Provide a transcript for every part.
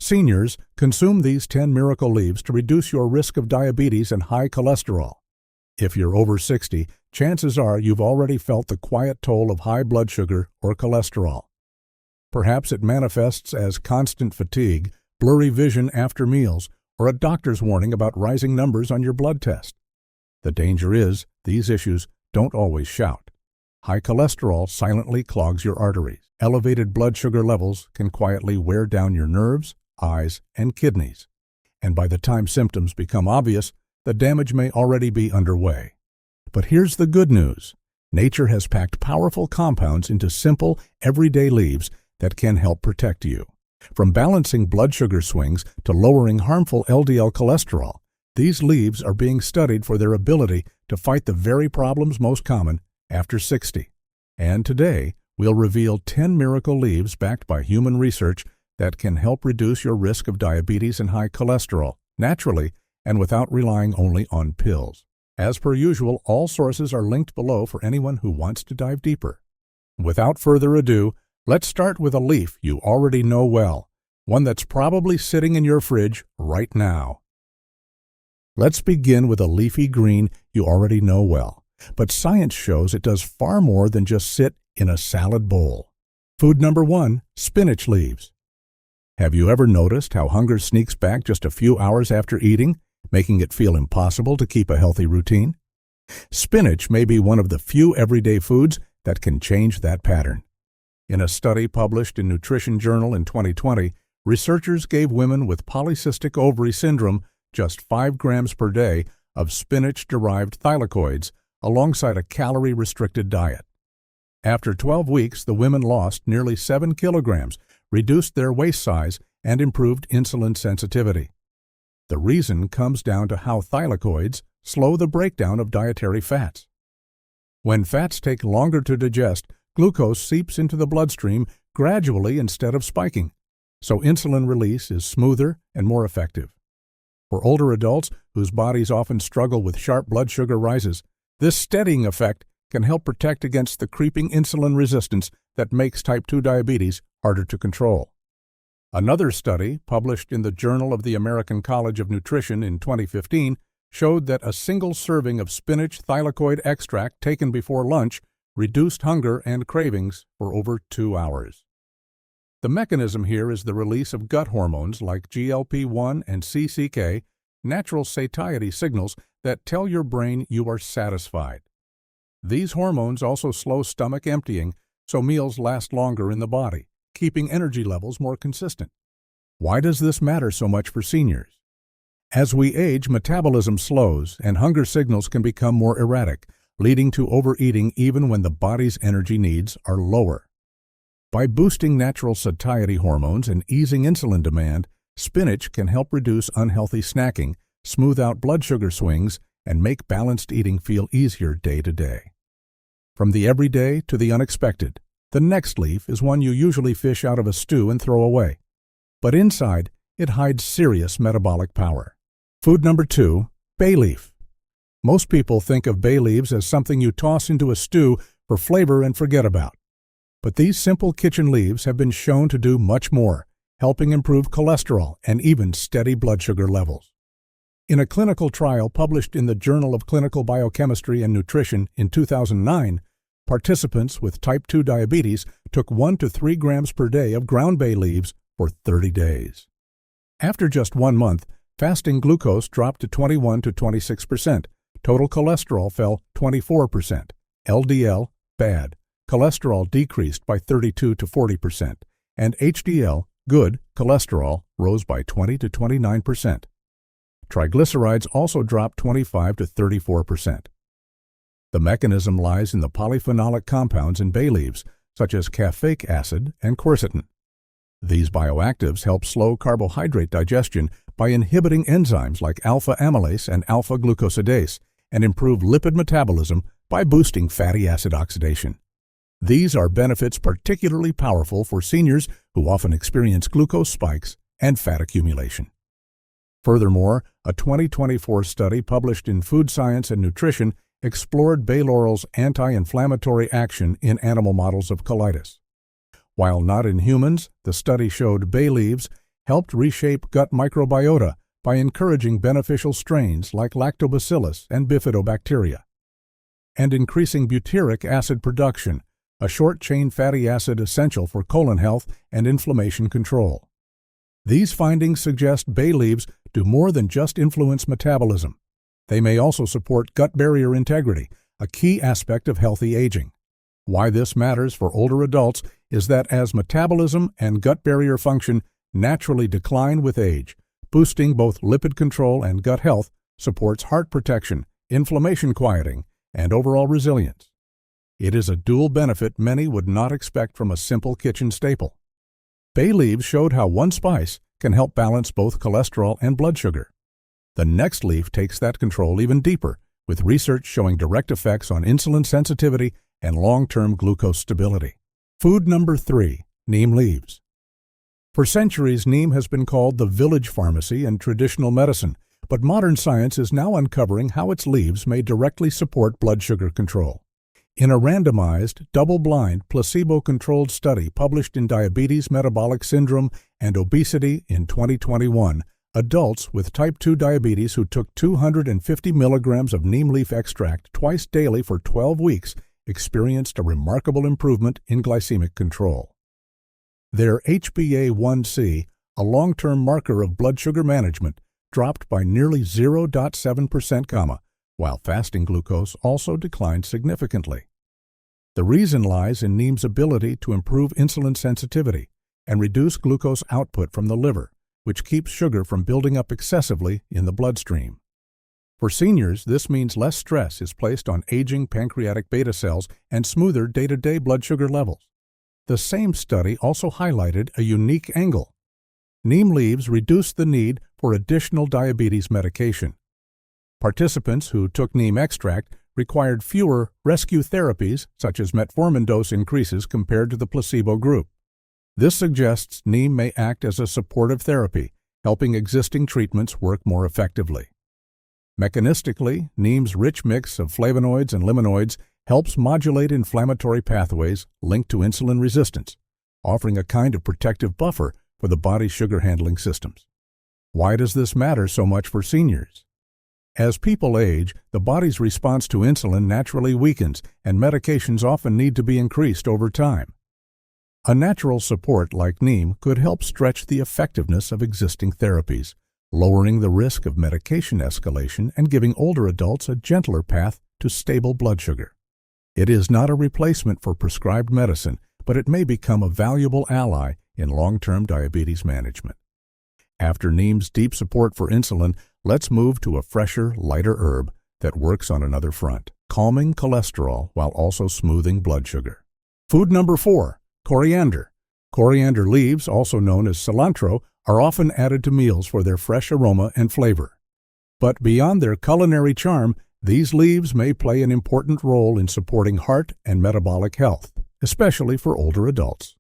Seniors, consume these 10 miracle leaves to reduce your risk of diabetes and high cholesterol. If you're over 60, chances are you've already felt the quiet toll of high blood sugar or cholesterol. Perhaps it manifests as constant fatigue, blurry vision after meals, or a doctor's warning about rising numbers on your blood test. The danger is, these issues don't always shout. High cholesterol silently clogs your arteries. Elevated blood sugar levels can quietly wear down your nerves, eyes, and kidneys. And by the time symptoms become obvious, the damage may already be underway. But here's the good news. Nature has packed powerful compounds into simple, everyday leaves that can help protect you. From balancing blood sugar swings to lowering harmful LDL cholesterol, these leaves are being studied for their ability to fight the very problems most common after 60. And today, we'll reveal 10 miracle leaves backed by human research that can help reduce your risk of diabetes and high cholesterol, naturally and without relying only on pills. As per usual, all sources are linked below for anyone who wants to dive deeper. Without further ado, let's start with a leaf you already know well, one that's probably sitting in your fridge right now. Let's begin with a leafy green you already know well, but science shows it does far more than just sit in a salad bowl. Food number 1, spinach leaves. Have you ever noticed how hunger sneaks back just a few hours after eating, making it feel impossible to keep a healthy routine? Spinach may be one of the few everyday foods that can change that pattern. In a study published in Nutrition Journal in 2020, researchers gave women with polycystic ovary syndrome just 5 grams per day of spinach-derived thylakoids alongside a calorie-restricted diet. After 12 weeks, the women lost nearly 7 kilograms, reduced their waist size, and improved insulin sensitivity. The reason comes down to how thylakoids slow the breakdown of dietary fats. When fats take longer to digest, glucose seeps into the bloodstream gradually instead of spiking, so insulin release is smoother and more effective. For older adults whose bodies often struggle with sharp blood sugar rises, this steadying effect can help protect against the creeping insulin resistance that makes type 2 diabetes harder to control. Another study, published in the Journal of the American College of Nutrition in 2015, showed that a single serving of spinach thylakoid extract taken before lunch reduced hunger and cravings for over 2 hours. The mechanism here is the release of gut hormones like GLP-1 and CCK, natural satiety signals that tell your brain you are satisfied. These hormones also slow stomach emptying, so meals last longer in the body, keeping energy levels more consistent. Why does this matter so much for seniors? As we age, metabolism slows and hunger signals can become more erratic, leading to overeating even when the body's energy needs are lower. By boosting natural satiety hormones and easing insulin demand, spinach can help reduce unhealthy snacking, smooth out blood sugar swings, and make balanced eating feel easier day to day. From the everyday to the unexpected, the next leaf is one you usually fish out of a stew and throw away. But inside, it hides serious metabolic power. Food number 2, bay leaf. Most people think of bay leaves as something you toss into a stew for flavor and forget about. But these simple kitchen leaves have been shown to do much more, helping improve cholesterol and even steady blood sugar levels. In a clinical trial published in the Journal of Clinical Biochemistry and Nutrition in 2009, participants with type 2 diabetes took 1 to 3 grams per day of ground bay leaves for 30 days. After just 1 month, fasting glucose dropped to 21 to 26%, total cholesterol fell 24%, LDL, bad, cholesterol decreased by 32 to 40%, and HDL, good, cholesterol rose by 20 to 29%. Triglycerides also dropped 25 to 34%. The mechanism lies in the polyphenolic compounds in bay leaves, such as caffeic acid and quercetin. These bioactives help slow carbohydrate digestion by inhibiting enzymes like alpha amylase and alpha glucosidase, and improve lipid metabolism by boosting fatty acid oxidation. These are benefits particularly powerful for seniors who often experience glucose spikes and fat accumulation. Furthermore, a 2024 study published in Food Science and Nutrition explored bay laurel's anti-inflammatory action in animal models of colitis. While not in humans, the study showed bay leaves helped reshape gut microbiota by encouraging beneficial strains like lactobacillus and bifidobacteria, and increasing butyric acid production, a short-chain fatty acid essential for colon health and inflammation control. These findings suggest bay leaves do more than just influence metabolism. They may also support gut barrier integrity, a key aspect of healthy aging. Why this matters for older adults is that as metabolism and gut barrier function naturally decline with age, boosting both lipid control and gut health supports heart protection, inflammation quieting, and overall resilience. It is a dual benefit many would not expect from a simple kitchen staple. Bay leaves showed how one spice can help balance both cholesterol and blood sugar. The next leaf takes that control even deeper, with research showing direct effects on insulin sensitivity and long-term glucose stability. Food number 3, neem leaves. For centuries, neem has been called the village pharmacy in traditional medicine, but modern science is now uncovering how its leaves may directly support blood sugar control. In a randomized, double-blind, placebo-controlled study published in Diabetes, Metabolic Syndrome, and Obesity in 2021, adults with type 2 diabetes who took 250 milligrams of neem leaf extract twice daily for 12 weeks experienced a remarkable improvement in glycemic control. Their HbA1c, a long-term marker of blood sugar management, dropped by nearly 0.7%, while fasting glucose also declined significantly. The reason lies in neem's ability to improve insulin sensitivity and reduce glucose output from the liver, which keeps sugar from building up excessively in the bloodstream. For seniors, this means less stress is placed on aging pancreatic beta cells and smoother day-to-day blood sugar levels. The same study also highlighted a unique angle. Neem leaves reduce the need for additional diabetes medication. Participants who took neem extract required fewer rescue therapies, such as metformin dose increases compared to the placebo group. This suggests neem may act as a supportive therapy, helping existing treatments work more effectively. Mechanistically, neem's rich mix of flavonoids and limonoids helps modulate inflammatory pathways linked to insulin resistance, offering a kind of protective buffer for the body's sugar handling systems. Why does this matter so much for seniors? As people age, the body's response to insulin naturally weakens, and medications often need to be increased over time. A natural support like neem could help stretch the effectiveness of existing therapies, lowering the risk of medication escalation and giving older adults a gentler path to stable blood sugar. It is not a replacement for prescribed medicine, but it may become a valuable ally in long-term diabetes management. After neem's deep support for insulin, let's move to a fresher, lighter herb that works on another front, calming cholesterol while also smoothing blood sugar. Food number 4, coriander. Coriander leaves, also known as cilantro, are often added to meals for their fresh aroma and flavor. But beyond their culinary charm, these leaves may play an important role in supporting heart and metabolic health, especially for older adults.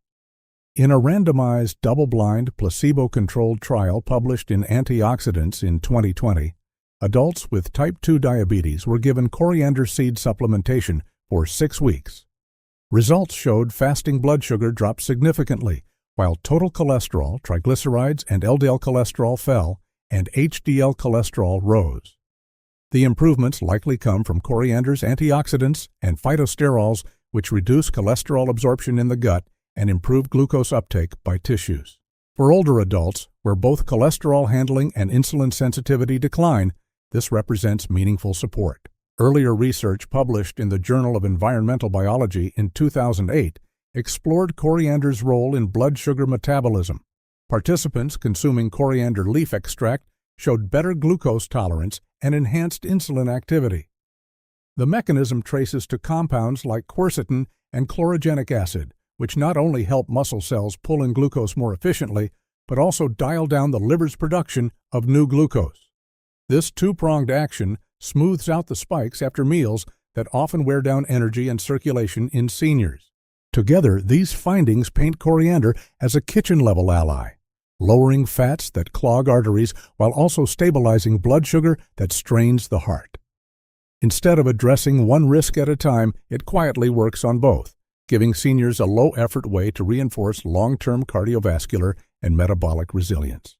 In a randomized, double-blind, placebo-controlled trial published in Antioxidants in 2020, adults with type 2 diabetes were given coriander seed supplementation for 6 weeks. Results showed fasting blood sugar dropped significantly, while total cholesterol, triglycerides, and LDL cholesterol fell, and HDL cholesterol rose. The improvements likely come from coriander's antioxidants and phytosterols, which reduce cholesterol absorption in the gut and improve glucose uptake by tissues. For older adults, where both cholesterol handling and insulin sensitivity decline, this represents meaningful support. Earlier research published in the Journal of Environmental Biology in 2008 explored coriander's role in blood sugar metabolism. Participants consuming coriander leaf extract showed better glucose tolerance and enhanced insulin activity. The mechanism traces to compounds like quercetin and chlorogenic acid, which not only help muscle cells pull in glucose more efficiently, but also dial down the liver's production of new glucose. This two-pronged action smooths out the spikes after meals that often wear down energy and circulation in seniors. Together, these findings paint coriander as a kitchen-level ally, lowering fats that clog arteries while also stabilizing blood sugar that strains the heart. Instead of addressing one risk at a time, it quietly works on both, giving seniors a low-effort way to reinforce long-term cardiovascular and metabolic resilience.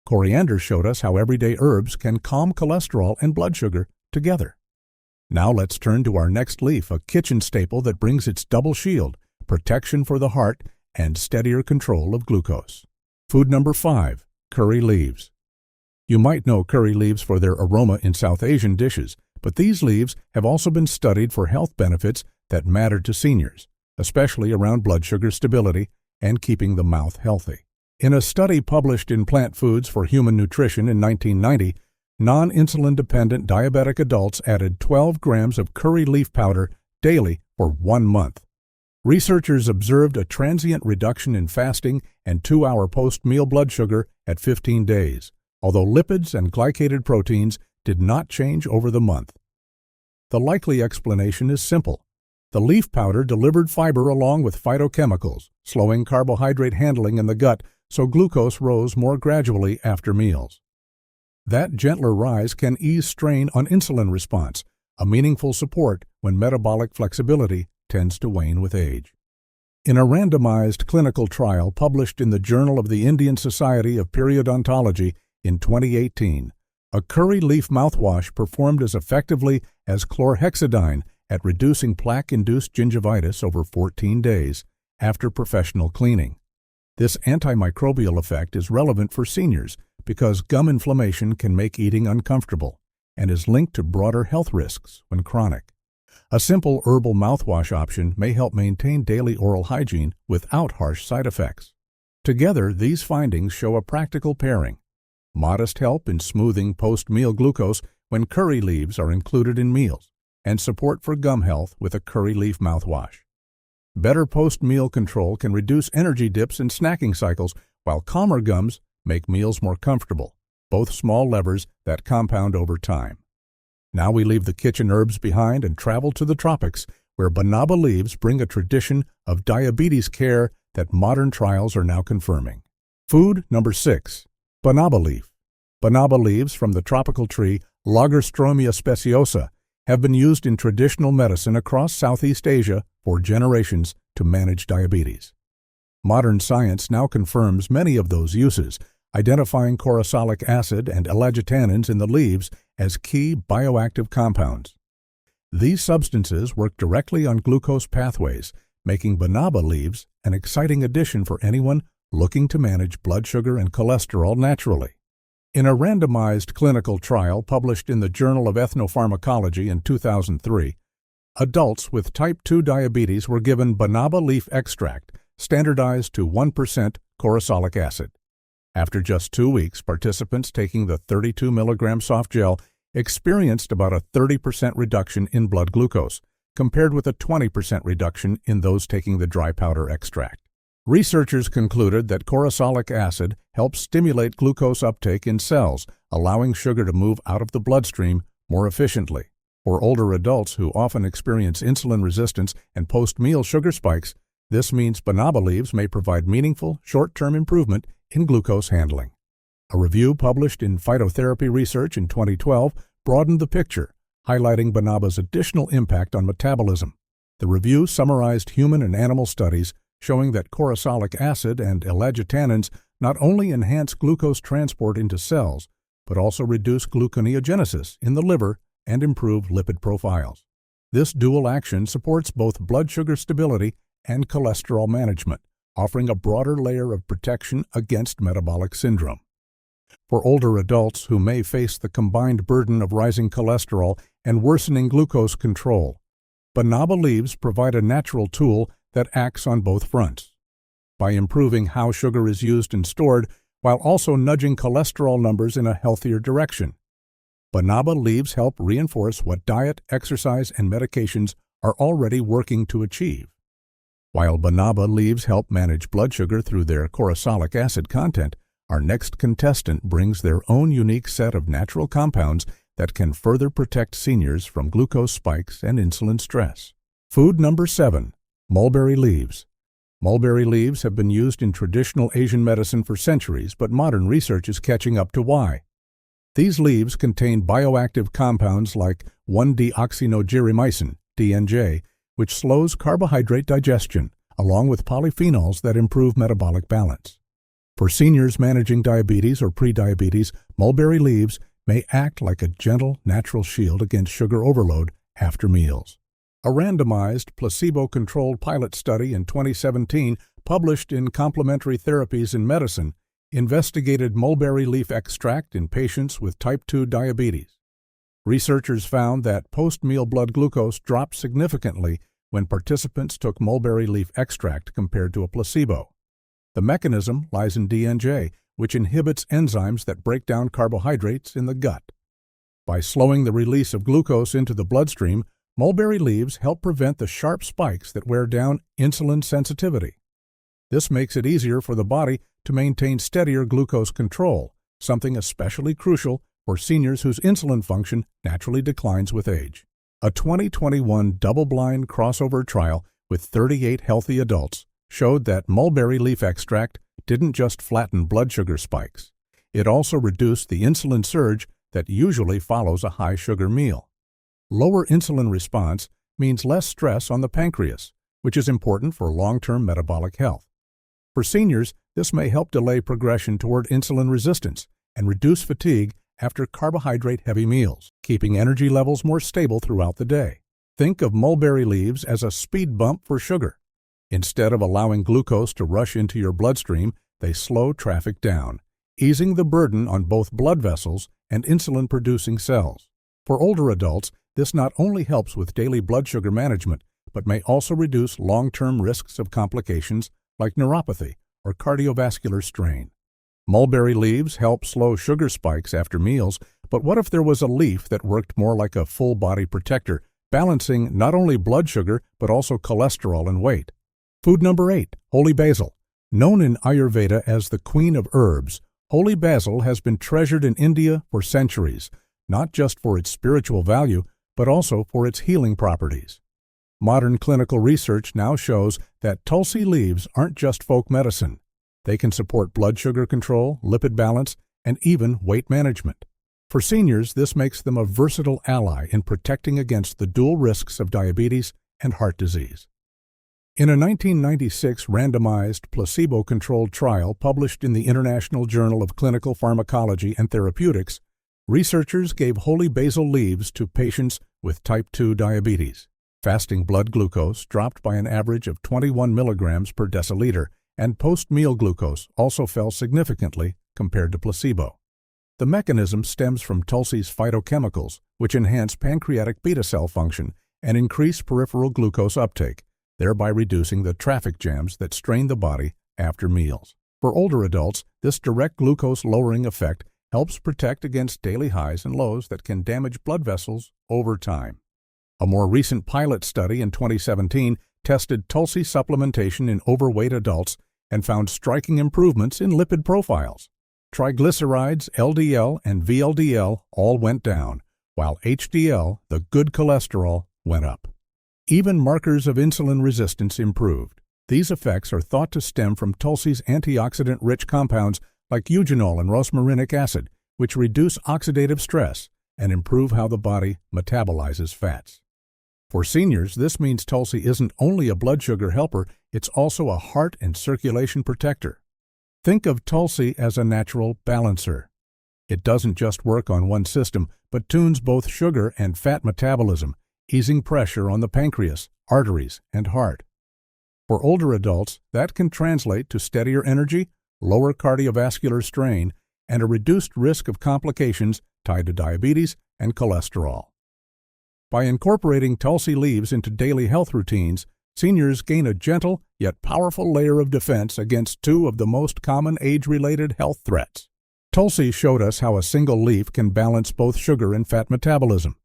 Coriander showed us how everyday herbs can calm cholesterol and blood sugar together. Now let's turn to our next leaf, a kitchen staple that brings its double shield, protection for the heart and steadier control of glucose. Food number 5, curry leaves. You might know curry leaves for their aroma in South Asian dishes, but these leaves have also been studied for health benefits that matter to seniors, especially around blood sugar stability and keeping the mouth healthy. In a study published in Plant Foods for Human Nutrition in 1990, non-insulin-dependent diabetic adults added 12 grams of curry leaf powder daily for 1 month. Researchers observed a transient reduction in fasting and 2-hour post-meal blood sugar at 15 days, although lipids and glycated proteins did not change over the month. The likely explanation is simple. The leaf powder delivered fiber along with phytochemicals, slowing carbohydrate handling in the gut so glucose rose more gradually after meals. That gentler rise can ease strain on insulin response, a meaningful support when metabolic flexibility tends to wane with age. In a randomized clinical trial published in the Journal of the Indian Society of Periodontology in 2018, a curry leaf mouthwash performed as effectively as chlorhexidine at reducing plaque-induced gingivitis over 14 days after professional cleaning. This antimicrobial effect is relevant for seniors because gum inflammation can make eating uncomfortable and is linked to broader health risks when chronic. A simple herbal mouthwash option may help maintain daily oral hygiene without harsh side effects. Together, these findings show a practical pairing: modest help in smoothing post-meal glucose when curry leaves are included in meals, and support for gum health with a curry leaf mouthwash. Better post-meal control can reduce energy dips and snacking cycles, while calmer gums make meals more comfortable, both small levers that compound over time. Now we leave the kitchen herbs behind and travel to the tropics, where banaba leaves bring a tradition of diabetes care that modern trials are now confirming. Food number 6, banaba leaf. Banaba leaves from the tropical tree Lagerstromia speciosa have been used in traditional medicine across Southeast Asia for generations to manage diabetes. Modern science now confirms many of those uses, identifying corosolic acid and ellagitannins in the leaves as key bioactive compounds. These substances work directly on glucose pathways, making banaba leaves an exciting addition for anyone looking to manage blood sugar and cholesterol naturally. In a randomized clinical trial published in the Journal of Ethnopharmacology in 2003, adults with type 2 diabetes were given banaba leaf extract, standardized to 1% corosolic acid. After just 2 weeks, participants taking the 32 mg soft gel experienced about a 30% reduction in blood glucose, compared with a 20% reduction in those taking the dry powder extract. Researchers concluded that corosolic acid helps stimulate glucose uptake in cells, allowing sugar to move out of the bloodstream more efficiently. For older adults who often experience insulin resistance and post-meal sugar spikes, this means banaba leaves may provide meaningful, short-term improvement in glucose handling. A review published in Phytotherapy Research in 2012 broadened the picture, highlighting banaba's additional impact on metabolism. The review summarized human and animal studies showing that corosolic acid and ellagitannins not only enhance glucose transport into cells, but also reduce gluconeogenesis in the liver and improve lipid profiles. This dual action supports both blood sugar stability and cholesterol management, offering a broader layer of protection against metabolic syndrome. For older adults who may face the combined burden of rising cholesterol and worsening glucose control, banaba leaves provide a natural tool that acts on both fronts. By improving how sugar is used and stored, while also nudging cholesterol numbers in a healthier direction, banaba leaves help reinforce what diet, exercise, and medications are already working to achieve. While banaba leaves help manage blood sugar through their corosolic acid content, our next contestant brings their own unique set of natural compounds that can further protect seniors from glucose spikes and insulin stress. Food number 7, mulberry leaves. Mulberry leaves have been used in traditional Asian medicine for centuries, but modern research is catching up to why. These leaves contain bioactive compounds like 1-deoxynogeremycin, DNJ, which slows carbohydrate digestion, along with polyphenols that improve metabolic balance. For seniors managing diabetes or prediabetes, mulberry leaves may act like a gentle, natural shield against sugar overload after meals. A randomized, placebo-controlled pilot study in 2017, published in Complementary Therapies in Medicine, investigated mulberry leaf extract in patients with type 2 diabetes. Researchers found that post-meal blood glucose dropped significantly when participants took mulberry leaf extract compared to a placebo. The mechanism lies in DNJ, which inhibits enzymes that break down carbohydrates in the gut. By slowing the release of glucose into the bloodstream, mulberry leaves help prevent the sharp spikes that wear down insulin sensitivity. This makes it easier for the body to maintain steadier glucose control, something especially crucial for seniors whose insulin function naturally declines with age. A 2021 double-blind crossover trial with 38 healthy adults showed that mulberry leaf extract didn't just flatten blood sugar spikes. It also reduced the insulin surge that usually follows a high-sugar meal. Lower insulin response means less stress on the pancreas, which is important for long-term metabolic health. For seniors, this may help delay progression toward insulin resistance and reduce fatigue after carbohydrate-heavy meals, keeping energy levels more stable throughout the day. Think of mulberry leaves as a speed bump for sugar. Instead of allowing glucose to rush into your bloodstream, they slow traffic down, easing the burden on both blood vessels and insulin-producing cells. For older adults, this not only helps with daily blood sugar management, but may also reduce long-term risks of complications like neuropathy or cardiovascular strain. Mulberry leaves help slow sugar spikes after meals, but what if there was a leaf that worked more like a full-body protector, balancing not only blood sugar but also cholesterol and weight? Food number 8, holy basil. Known in Ayurveda as the queen of herbs, holy basil has been treasured in India for centuries, not just for its spiritual value, but also for its healing properties. Modern clinical research now shows that Tulsi leaves aren't just folk medicine. They can support blood sugar control, lipid balance, and even weight management. For seniors, this makes them a versatile ally in protecting against the dual risks of diabetes and heart disease. In a 1996 randomized, placebo-controlled trial published in the International Journal of Clinical Pharmacology and Therapeutics, researchers gave holy basil leaves to patients with type 2 diabetes. Fasting blood glucose dropped by an average of 21 milligrams per deciliter, and post-meal glucose also fell significantly compared to placebo. The mechanism stems from Tulsi's phytochemicals, which enhance pancreatic beta cell function and increase peripheral glucose uptake, thereby reducing the traffic jams that strain the body after meals. For older adults, this direct glucose-lowering effect helps protect against daily highs and lows that can damage blood vessels over time. A more recent pilot study in 2017 tested Tulsi supplementation in overweight adults and found striking improvements in lipid profiles. Triglycerides, LDL, and VLDL all went down, while HDL, the good cholesterol, went up. Even markers of insulin resistance improved. These effects are thought to stem from Tulsi's antioxidant-rich compounds like eugenol and rosmarinic acid, which reduce oxidative stress and improve how the body metabolizes fats. For seniors, this means Tulsi isn't only a blood sugar helper, it's also a heart and circulation protector. Think of Tulsi as a natural balancer. It doesn't just work on one system, but tunes both sugar and fat metabolism, easing pressure on the pancreas, arteries, and heart. For older adults, that can translate to steadier energy, lower cardiovascular strain, and a reduced risk of complications tied to diabetes and cholesterol. By incorporating Tulsi leaves into daily health routines, seniors gain a gentle yet powerful layer of defense against two of the most common age-related health threats. Tulsi showed us how a single leaf can balance both sugar and fat metabolism.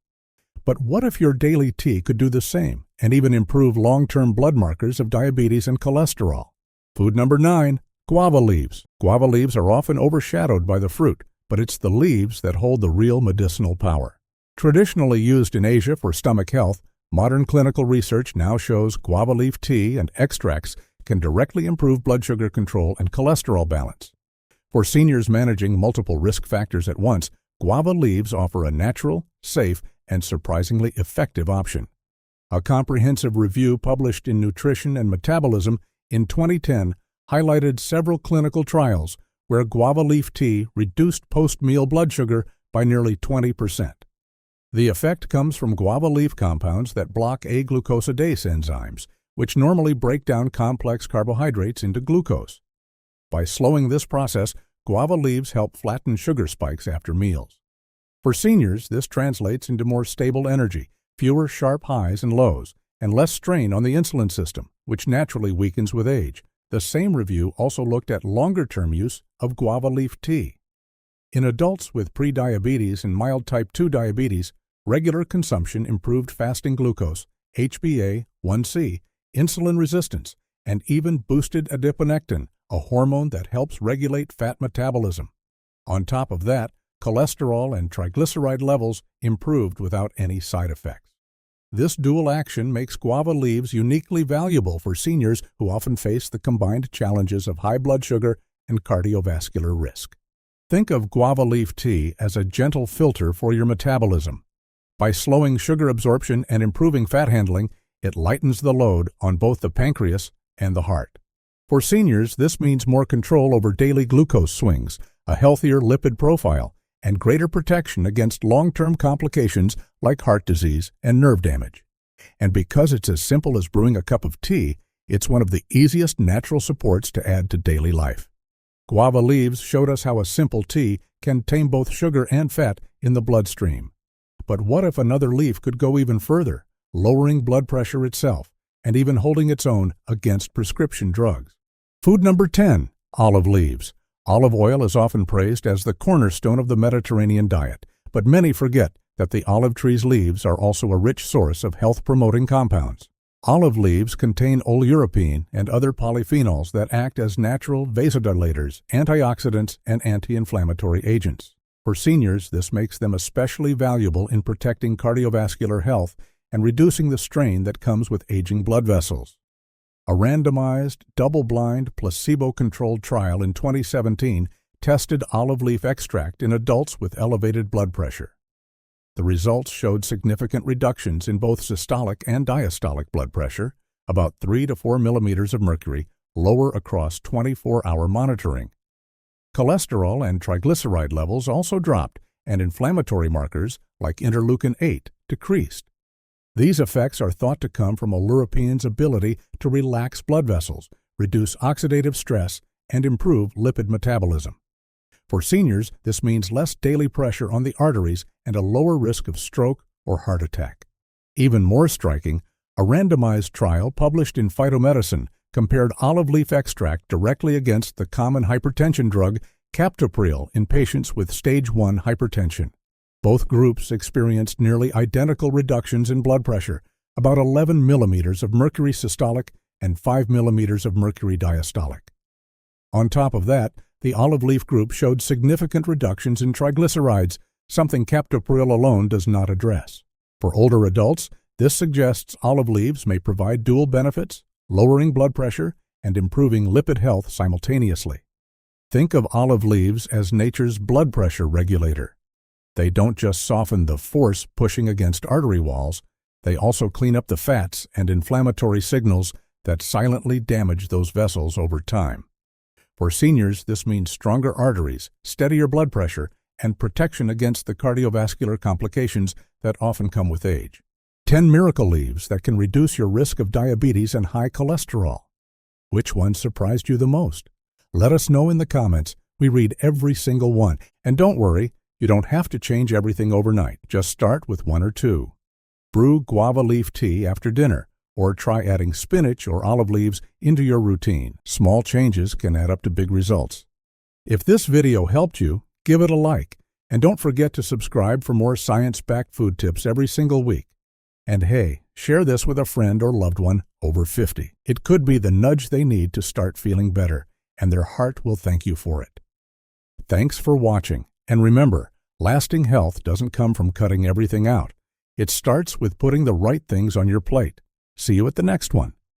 But what if your daily tea could do the same and even improve long-term blood markers of diabetes and cholesterol? Food number 9, guava leaves. Guava leaves are often overshadowed by the fruit, but it's the leaves that hold the real medicinal power. Traditionally used in Asia for stomach health, modern clinical research now shows guava leaf tea and extracts can directly improve blood sugar control and cholesterol balance. For seniors managing multiple risk factors at once, guava leaves offer a natural, safe, and surprisingly effective option. A comprehensive review published in Nutrition and Metabolism in 2010 highlighted several clinical trials where guava leaf tea reduced post-meal blood sugar by nearly 20%. The effect comes from guava leaf compounds that block aglucosidase enzymes, which normally break down complex carbohydrates into glucose. By slowing this process, guava leaves help flatten sugar spikes after meals. For seniors, this translates into more stable energy, fewer sharp highs and lows, and less strain on the insulin system, which naturally weakens with age. The same review also looked at longer-term use of guava leaf tea. In adults with prediabetes and mild type 2 diabetes, regular consumption improved fasting glucose, HbA1c, insulin resistance, and even boosted adiponectin, a hormone that helps regulate fat metabolism. On top of that, cholesterol and triglyceride levels improved without any side effects. This dual action makes guava leaves uniquely valuable for seniors who often face the combined challenges of high blood sugar and cardiovascular risk. Think of guava leaf tea as a gentle filter for your metabolism. By slowing sugar absorption and improving fat handling, it lightens the load on both the pancreas and the heart. For seniors, this means more control over daily glucose swings, a healthier lipid profile, and greater protection against long-term complications like heart disease and nerve damage. And because it's as simple as brewing a cup of tea, it's one of the easiest natural supports to add to daily life. Guava leaves showed us how a simple tea can tame both sugar and fat in the bloodstream. But what if another leaf could go even further, lowering blood pressure itself, and even holding its own against prescription drugs? Food number 10, olive leaves. Olive oil is often praised as the cornerstone of the Mediterranean diet, but many forget that the olive tree's leaves are also a rich source of health-promoting compounds. Olive leaves contain oleuropein and other polyphenols that act as natural vasodilators, antioxidants, and anti-inflammatory agents. For seniors, this makes them especially valuable in protecting cardiovascular health and reducing the strain that comes with aging blood vessels. A randomized, double-blind, placebo-controlled trial in 2017 tested olive leaf extract in adults with elevated blood pressure. The results showed significant reductions in both systolic and diastolic blood pressure, about 3 to 4 millimeters of mercury, lower across 24-hour monitoring. Cholesterol and triglyceride levels also dropped, and inflammatory markers, like interleukin-8, decreased. These effects are thought to come from oleuropein's ability to relax blood vessels, reduce oxidative stress, and improve lipid metabolism. For seniors, this means less daily pressure on the arteries and a lower risk of stroke or heart attack. Even more striking, a randomized trial published in Phytomedicine compared olive leaf extract directly against the common hypertension drug captopril in patients with stage 1 hypertension. Both groups experienced nearly identical reductions in blood pressure, about 11 millimeters of mercury systolic and 5 millimeters of mercury diastolic. On top of that, the olive leaf group showed significant reductions in triglycerides, something captopril alone does not address. For older adults, this suggests olive leaves may provide dual benefits, lowering blood pressure and improving lipid health simultaneously. Think of olive leaves as nature's blood pressure regulator. They don't just soften the force pushing against artery walls, they also clean up the fats and inflammatory signals that silently damage those vessels over time. For seniors, this means stronger arteries, steadier blood pressure, and protection against the cardiovascular complications that often come with age. 10 miracle leaves that can reduce your risk of diabetes and high cholesterol. Which one surprised you the most? Let us know in the comments. We read every single one. And don't worry, you don't have to change everything overnight. Just start with 1 or 2. Brew guava leaf tea after dinner, or try adding spinach or olive leaves into your routine. Small changes can add up to big results. If this video helped you, give it a like. And don't forget to subscribe for more science-backed food tips every single week. And hey, share this with a friend or loved one over 50. It could be the nudge they need to start feeling better, and their heart will thank you for it. Thanks for watching. And remember, lasting health doesn't come from cutting everything out. It starts with putting the right things on your plate. See you at the next one.